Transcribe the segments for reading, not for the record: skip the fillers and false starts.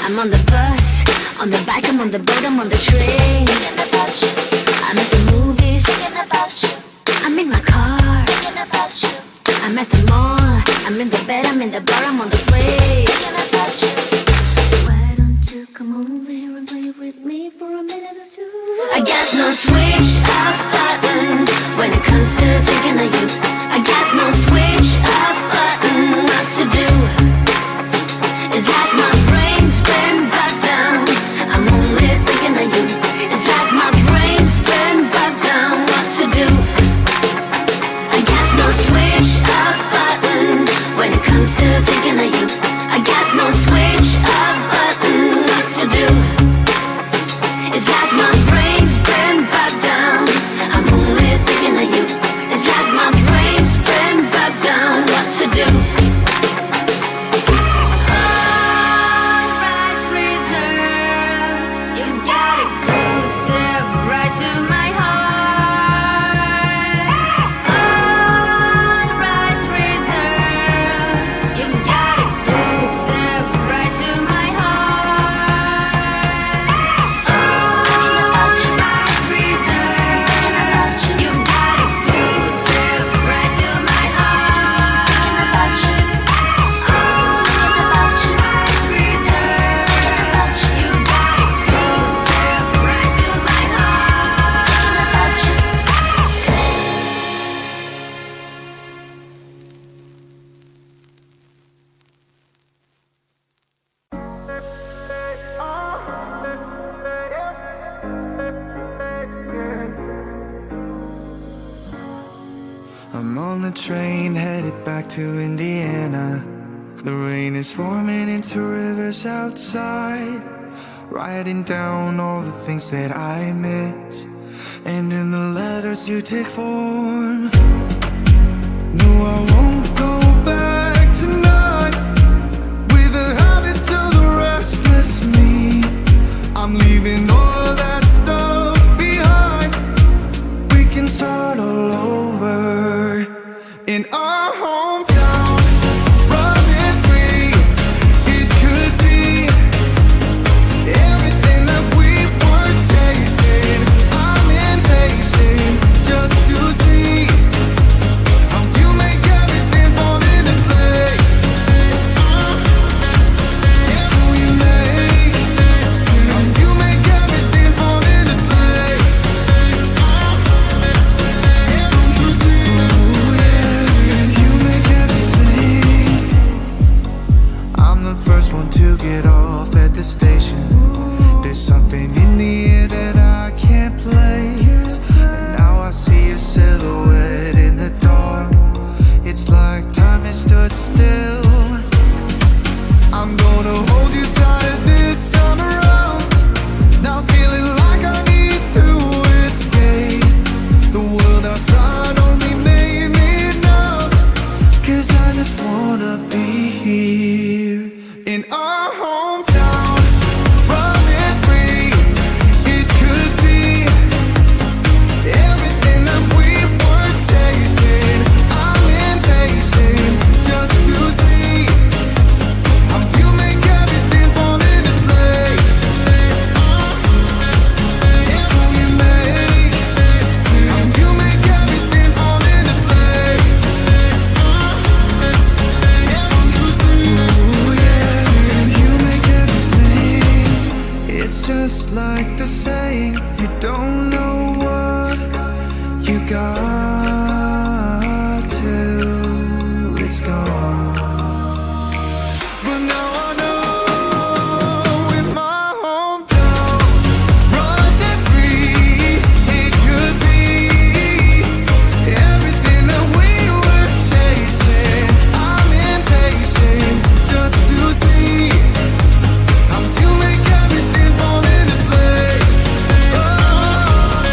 I'm on the bus, on the bike, I'm on the boat, I'm on the train. Thinking about you. I'm at the movies. Thinking about you. I'm in my car. Thinking about you. I'm at the mall. I'm in the bed, I'm in the bar, I'm on the plane. Thinking about you. Why don't you come over here and play with me for a minute or two? I got no switch off button when it comes to thinking of you. I got no switch off button. What to do? It's like my brain's been bogged down. I'm only thinking of you. It's like my brain's been bogged down. What to do? I got no switch off button when it comes to thinking of you. I got no switch off button. What to do? It's like my brain's been bogged down. I'm only thinking of you. It's like my brain's been bogged down. What to do? I'm on the train headed back to Indiana. The rain is forming into rivers outside, writing down all the things that I miss, and in the letters you take form. No, I won't go back tonight with the habits of the restless me. I'm leaving all that stuff behind. We can start all over in our hometown, running free. It could be everything that we were chasing. I'm impatient just to see how you make everything fall into place. How you make everything fall into place. I'm the first one to get off at the station. There's something in the air that I can't place, and now I see a silhouette in the dark. It's like time has stood still. I'm gonna hold you tighter this time around. Now feeling like I need to escape. The world outside only made me numb, 'cause I just wanna be here in our hometown, running free. It could be everything that we were chasing. I'm impatient just to see how you make everything fall into place. How you make everything fall into place. You make everything. It's just like the saying, you don't know what you got till it's gone. But now I know in my hometown, running free. It could be everything that we were chasing. I'm impatient just to see how you make everything fall into place. Oh,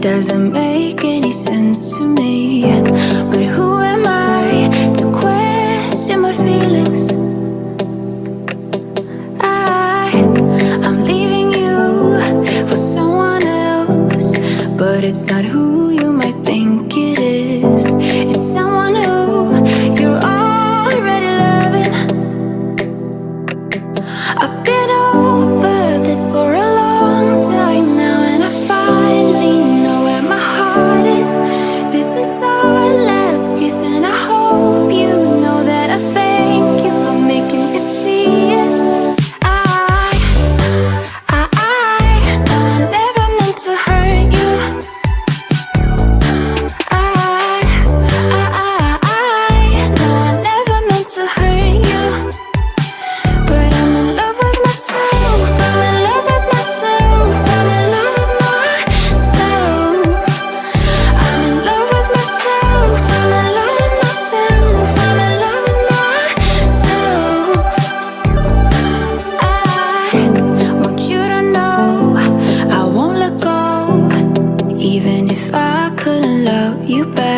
doesn't make any sense to me. But who am I to question my feelings? I'm leaving you for someone else, but it's not who you might think it is. It's someone who you're already loving. I've been over this for a long time now, and I finally know where my heart is. This is our last kiss, and I hope you know that I thank you for making me see it. I never meant to hurt you. Never meant to hurt you. But I'm in love with myself. I'm in love with myself. I'm in love with myself. I'm in love with myself. I'm in love with myself. I'm in love with myself. I want you to know I won't let go, even if I couldn't love you back.